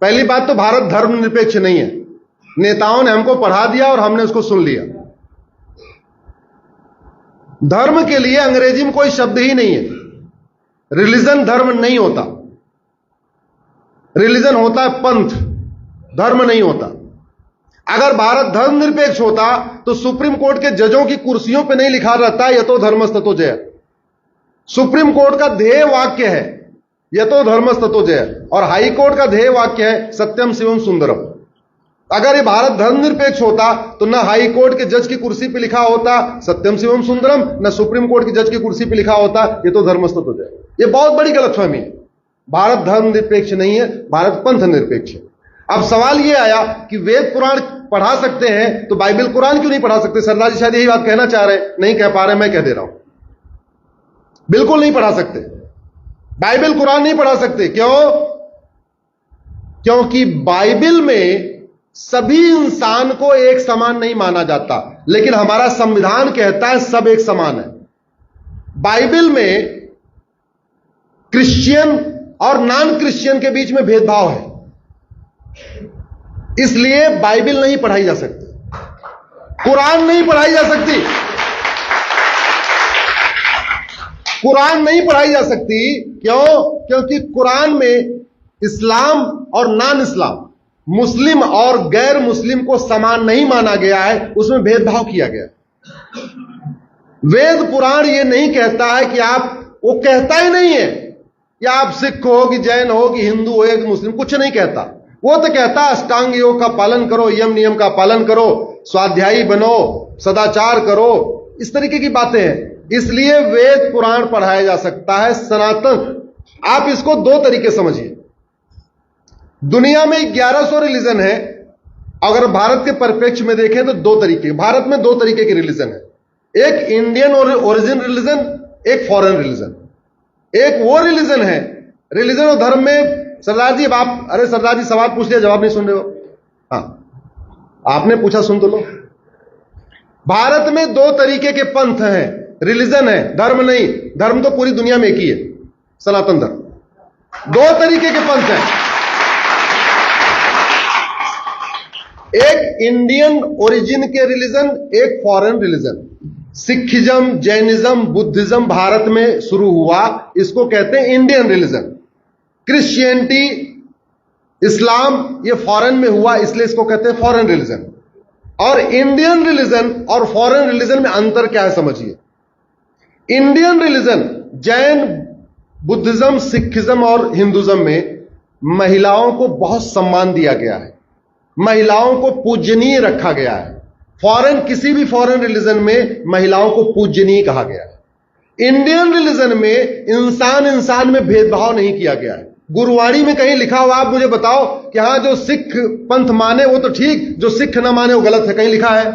पहली बात तो भारत धर्मनिरपेक्ष नहीं है। नेताओं ने हमको पढ़ा दिया और हमने उसको सुन लिया। धर्म के लिए अंग्रेजी में कोई शब्द ही नहीं है। रिलीजन धर्म नहीं होता। रिलीजन होता है पंथ, धर्म नहीं होता। अगर भारत धर्मनिरपेक्ष होता तो सुप्रीम कोर्ट के जजों की कुर्सियों पे नहीं लिखा रहता यतो धर्मस्ततो जय। सुप्रीम कोर्ट का ध्येय वाक्य है यतो धर्मस्ततो जय, और हाई कोर्ट का ध्येय वाक्य है सत्यम शिवम सुंदरम। अगर ये भारत धर्मनिरपेक्ष होता तो न हाई कोर्ट के जज की कुर्सी पे लिखा होता सत्यम शिवम सुंदरम, न सुप्रीम कोर्ट की जज की कुर्सी पे लिखा होता ये तो धर्मस्ततो जय। ये बहुत बड़ी गलतफहमी है। भारत धर्मनिरपेक्ष नहीं है, भारत पंथ निरपेक्ष है। अब सवाल ये आया कि वेद पुराण पढ़ा सकते हैं तो बाइबल कुरान क्यों नहीं पढ़ा सकते? सरदार जी शायद यही बात कहना चाह रहे हैं, नहीं कह पा रहे, मैं कह दे रहा हूं। बिल्कुल नहीं पढ़ा सकते, बाइबल कुरान नहीं पढ़ा सकते। क्यों? क्योंकि बाइबल में सभी इंसान को एक समान नहीं माना जाता, लेकिन हमारा संविधान कहता है सब एक समान है। बाइबल में क्रिश्चियन और नॉन क्रिश्चियन के बीच में भेदभाव है, इसलिए बाइबल नहीं पढ़ाई जा सकती, कुरान नहीं पढ़ाई जा सकती। कुरान नहीं पढ़ाई जा सकती क्यों? क्योंकि कुरान में इस्लाम और नॉन इस्लाम, मुस्लिम और गैर मुस्लिम को समान नहीं माना गया है, उसमें भेदभाव किया गया है। वेद पुराण ये नहीं कहता है कि आप, वो कहता ही नहीं है कि आप सिख हो कि जैन हो कि हिंदू हो कि मुस्लिम, कुछ नहीं कहता। वो तो कहता है अष्टांग योग का पालन करो, यम नियम का पालन करो, स्वाध्यायी बनो, सदाचार करो, इस तरीके की बातें हैं। इसलिए वेद पुराण पढ़ाया जा सकता है। सनातन, आप इसको दो तरीके समझिए। दुनिया में 1100 रिलीजन है, अगर भारत के परिप्रेक्ष्य में देखें तो दो तरीके, भारत में दो तरीके के रिलीजन है। एक इंडियन ओरिजिन रिलीजन, एक फॉरेन रिलीजन। एक वो रिलीजन है, रिलीजन और धर्म में सरदार जी, अब आप, अरे सरदार जी सवाल पूछ लिया जवाब नहीं सुन रहे हो। हाँ आपने पूछा, सुन तो लो। भारत में दो तरीके के पंथ हैं, रिलीजन है, धर्म नहीं। धर्म तो पूरी दुनिया में एक ही है, सनातन धर्म। दो तरीके के पंथ हैं, एक इंडियन ओरिजिन के रिलीजन, एक foreign religion. Sikhism, Jainism, Buddhism Bharat में शुरू हुआ, इसको कहते हैं इंडियन रिलीजन। क्रिश्चियनिटी, इस्लाम, ये फॉरेन में हुआ, इसलिए इसको कहते हैं फॉरेन रिलीजन। और इंडियन रिलीजन और फॉरेन रिलीजन में अंतर क्या है समझिए। Indian religion, Jain, Buddhism, Sikhism और हिंदुज्म में महिलाओं को बहुत सम्मान दिया गया है, महिलाओं को पूजनीय रखा गया है। फॉरेन, किसी भी फॉरेन रिलीजन में महिलाओं को पूजनीय कहा गया है। इंडियन रिलीजन में इंसान इंसान में भेदभाव नहीं किया गया है। गुरुवाणी में कहीं लिखा हुआ, आप मुझे बताओ कि हां जो सिख पंथ माने वो तो ठीक, जो सिख न माने वो गलत है, कहीं लिखा है?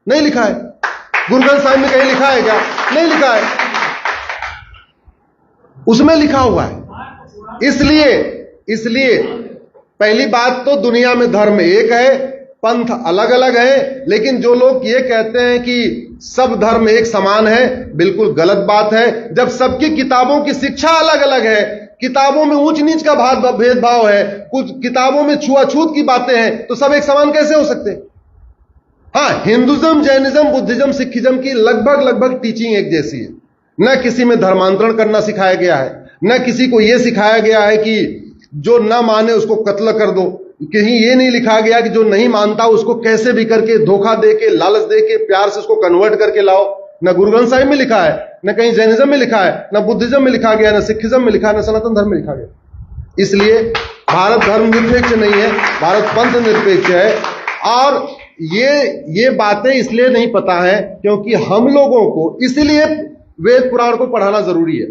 नहीं लिखा है। गुरु ग्रंथ साहिब में कहीं लिखा है क्या? नहीं लिखा है। उसमें लिखा हुआ है। इसलिए पहली बात तो दुनिया में धर्म एक है, पंथ अलग अलग है। लेकिन जो लोग ये कहते हैं कि सब धर्म एक समान है, बिल्कुल गलत बात है। जब सबकी किताबों की शिक्षा अलग अलग है, किताबों में ऊंच नीच का भेदभाव है, कुछ किताबों में छुआछूत की बातें हैं, तो सब एक समान कैसे हो सकते? हाँ, हिंदुज्म, जैनिज्म, बुद्धिज्म, सिखिज्म की लगभग टीचिंग एक जैसी है। न किसी में धर्मांतरण करना सिखाया गया है, न किसी को यह सिखाया गया है कि जो न माने उसको कत्ल कर दो। कहीं ये नहीं लिखा गया कि जो नहीं मानता उसको कैसे भी करके धोखा देके, लालच देके, प्यार से उसको कन्वर्ट करके लाओ। न गुरु ग्रंथ साहिब में लिखा है, न कहीं जैनिज्म में लिखा है, न बुद्धिज्म में लिखा गया, न सिखिज्म में लिखा है, न सनातन धर्म में लिखा गया। इसलिए भारत धर्म निरपेक्ष नहीं है, भारत पंथ निरपेक्ष है। और ये बातें इसलिए नहीं पता है क्योंकि हम लोगों को, इसलिए वेद पुराण को पढ़ाना जरूरी है।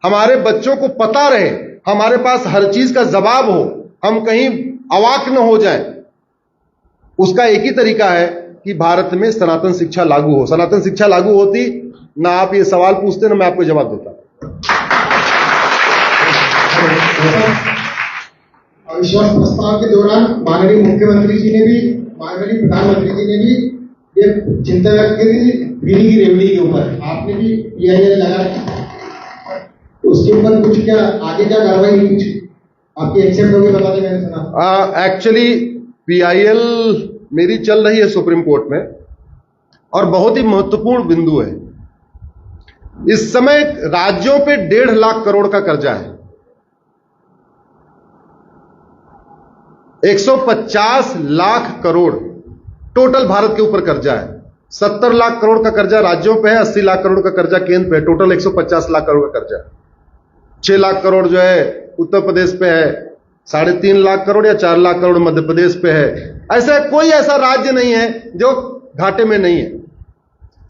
हमारे बच्चों को पता रहे, हमारे पास हर चीज का जवाब हो, हम कहीं अवाक न हो जाए। उसका एक ही तरीका है कि भारत में सनातन शिक्षा लागू हो। सनातन शिक्षा लागू होती ना आप ये सवाल पूछते ना मैं आपको जवाब देता। अविश्वास प्रस्ताव के दौरान माननीय मुख्यमंत्री जी ने भी, माननीय प्रधानमंत्री जी ने भी ये चिंता व्यक्त करी बीड़ी की रेवड़ी के ऊपर। आपने भी पीआईएल लगा, तो उसके ऊपर कुछ क्या आगे क्या कार्रवाई नहीं? कुछ आपकी एक्सेप्ट होगी बता दें, मैंने सुना। एक्चुअली PIL मेरी चल रही है सुप्रीम कोर्ट में, और बहुत ही महत्वपूर्ण बिंदु है। इस समय राज्यों पे 1.5 लाख करोड़ का कर्जा है। 150 लाख करोड़ टोटल भारत के ऊपर कर्जा है। 70 लाख करोड़ का कर्जा राज्यों पे है, 80 लाख करोड़ का कर्जा केंद्र पे है। टोटल 150 लाख करोड़ का कर्जा है। 6 लाख करोड़ जो है उत्तर प्रदेश पे है, 3.5 लाख करोड़ या 4 लाख करोड़ मध्य प्रदेश पे है। कोई ऐसा राज्य नहीं है जो घाटे में नहीं है।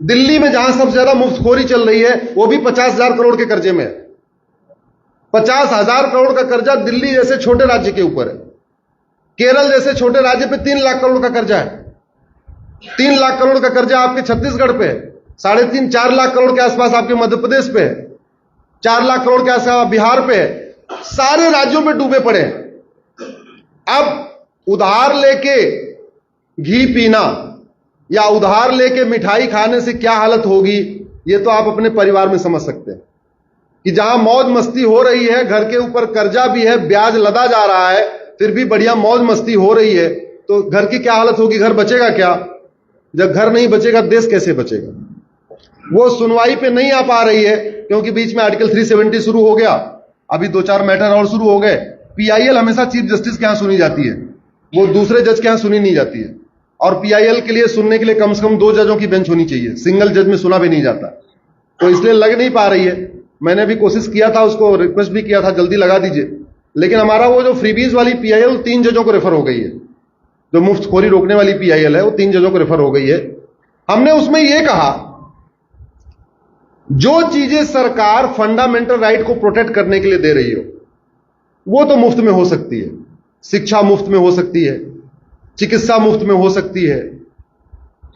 दिल्ली में जहां सबसे ज्यादा मुफ्तखोरी चल रही है वो भी 50,000 करोड़ के कर्जे में है। 50,000 करोड़ का कर्जा दिल्ली जैसे छोटे राज्य के ऊपर है। केरल जैसे छोटे राज्य पे 3 लाख करोड़ का कर्जा है। 3 लाख करोड़ का कर्जा आपके छत्तीसगढ़ पे है। 3.5-4 लाख करोड़ के आसपास आपके मध्य प्रदेश पे है। 4 लाख करोड़ के आसपास बिहार पे है। सारे राज्यों में डूबे पड़े हैं। अब उधार लेके घी पीना या उधार लेके मिठाई खाने से क्या हालत होगी, ये तो आप अपने परिवार में समझ सकते हैं कि जहां मौज मस्ती हो रही है, घर के ऊपर कर्जा भी है, ब्याज लदा जा रहा है, फिर भी बढ़िया मौज मस्ती हो रही है, तो घर की क्या हालत होगी? घर बचेगा क्या? जब घर नहीं बचेगा देश कैसे बचेगा? वो सुनवाई पे नहीं आ पा रही है क्योंकि बीच में आर्टिकल 370 शुरू हो गया। अभी 2-4 मैटर और शुरू हो गए। PIL हमेशा चीफ जस्टिस के यहां सुनी जाती है, वो दूसरे जज के यहां सुनी नहीं जाती है। और PIL के लिए सुनने के लिए कम से कम 2 जजों की बेंच होनी चाहिए। सिंगल जज में सुना भी नहीं जाता, तो इसलिए लग नहीं पा रही है। मैंने भी कोशिश किया था, उसको रिक्वेस्ट भी किया था जल्दी लगा दीजिए, लेकिन हमारा वो जो फ्रीबीज वाली PIL 3 जजों को रेफर हो गई है। जो मुफ्तखोरी रोकने वाली PIL है वो 3 जजों को रेफर हो गई है। हमने उसमें यह कहा जो चीजें सरकार फंडामेंटल राइट को प्रोटेक्ट करने के लिए दे रही हो वो तो मुफ्त में हो सकती है। शिक्षा मुफ्त में हो सकती है, चिकित्सा मुफ्त में हो सकती है,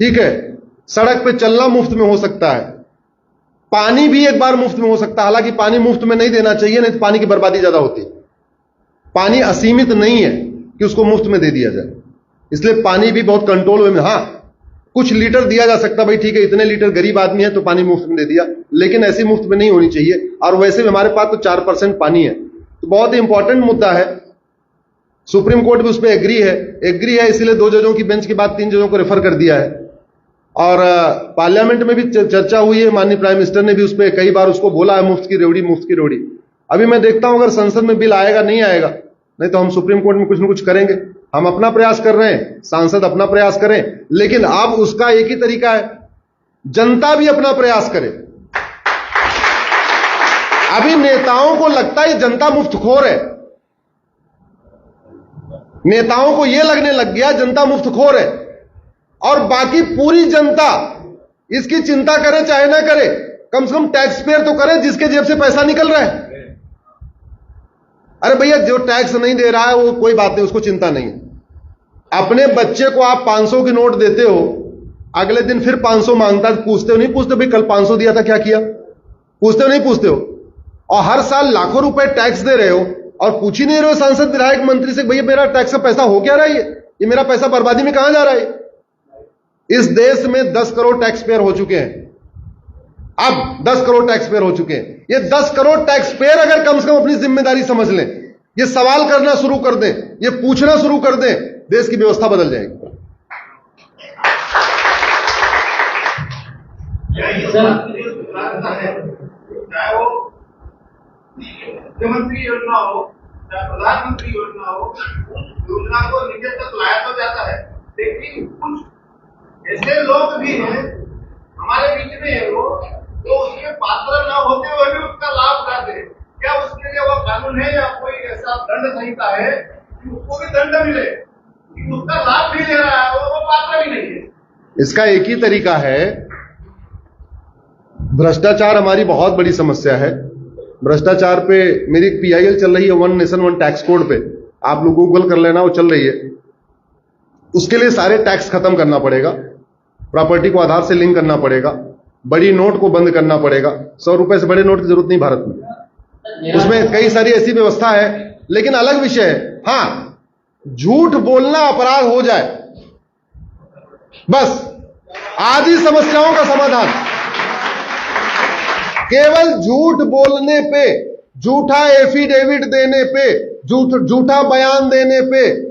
ठीक है, सड़क पे चलना मुफ्त में हो सकता है, पानी भी एक बार मुफ्त में हो सकता है। हालांकि पानी मुफ्त में नहीं देना चाहिए, नहीं तो पानी की बर्बादी ज्यादा होती है। पानी असीमित नहीं है कि उसको मुफ्त में दे दिया जाए, इसलिए पानी भी बहुत कंट्रोल में। हाँ, कुछ लीटर दिया जा सकता, भाई ठीक है इतने लीटर गरीब आदमी है तो पानी मुफ्त में दे दिया, लेकिन ऐसी मुफ्त में नहीं होनी चाहिए। और वैसे भी हमारे पास तो 4% पानी है, तो बहुत ही इंपॉर्टेंट मुद्दा है। सुप्रीम कोर्ट भी उस पर एग्री है, इसलिए 2 जजों की बेंच के बाद 3 जजों को रेफर कर दिया है। और पार्लियामेंट में भी चर्चा हुई है, माननीय प्राइम मिनिस्टर ने भी उस पर कई बार उसको बोला है मुफ्त की रेवड़ी। अभी मैं देखता हूं अगर संसद में बिल आएगा नहीं आएगा, नहीं तो हम सुप्रीम कोर्ट में कुछ न कुछ करेंगे। हम अपना प्रयास कर रहे हैं, सांसद अपना प्रयास करें, लेकिन अब उसका एक ही तरीका है, जनता भी अपना प्रयास करे। अभी नेताओं को लगता है जनता मुफ्तखोर है, नेताओं को यह लगने लग गया जनता मुफ्तखोर है, और बाकी पूरी जनता इसकी चिंता करे चाहे ना करे, कम से कम टैक्स पेयर तो करे जिसके जेब से पैसा निकल रहा है। अरे भैया जो टैक्स नहीं दे रहा है वो कोई बात नहीं, उसको चिंता नहीं है। अपने बच्चे को आप 500 की नोट देते हो, अगले दिन फिर 500 मांगता है, पूछते हो नहीं पूछते भाई कल 500 दिया था क्या किया? पूछते हो नहीं पूछते हो? और हर साल लाखों रुपए टैक्स दे रहे हो और पूछ ही नहीं रहे हो सांसद विधायक मंत्री से भैया मेरा टैक्स का पैसा हो क्या रहा है, ये मेरा पैसा बर्बादी में कहां जा रहा है? इस देश में 10 करोड़ टैक्स पेयर हो चुके हैं। अब 10 करोड़ टैक्स पेयर हो चुके हैं। ये 10 करोड़ टैक्स पेयर अगर कम से कम अपनी जिम्मेदारी समझ लें, ये सवाल करना शुरू कर दें, ये पूछना शुरू कर दें, देश की व्यवस्था बदल जाएगी। चाहे वो मुख्यमंत्री योजना हो चाहे प्रधानमंत्री योजना हो, योजना को नीचे तक लाया तो जाता है, लेकिन कुछ ऐसे लोग भी हैं हमारे बीच में है वो तो उसके पात्र न होते हुए भी उसका लाभ उठाते हैं। क्या उसके लिए वो कानून है या कोई ऐसा दंड संहिता है कि उसको भी दंड मिले, उसका लाभ भी ले रहा है वो पात्र भी नहीं है? इसका एक ही तरीका है, भ्रष्टाचार हमारी बहुत बड़ी समस्या है। भ्रष्टाचार पे मेरी एक PIL चल रही है, 1 नेशन 1 टैक्स कोड पे, आप लोग गूगल कर लेना, वो चल रही है। उसके लिए सारे टैक्स खत्म करना पड़ेगा, प्रॉपर्टी को आधार से लिंक करना पड़ेगा, बड़ी नोट को बंद करना पड़ेगा। 100 रुपए से बड़े नोट की जरूरत नहीं भारत में। उसमें कई सारी ऐसी व्यवस्था है, लेकिन अलग विषय है। हां, झूठ बोलना अपराध हो जाए, बस आदि समस्याओं का समाधान केवल झूठ बोलने पे, झूठा एफिडेविट देने पे, झूठा बयान देने पे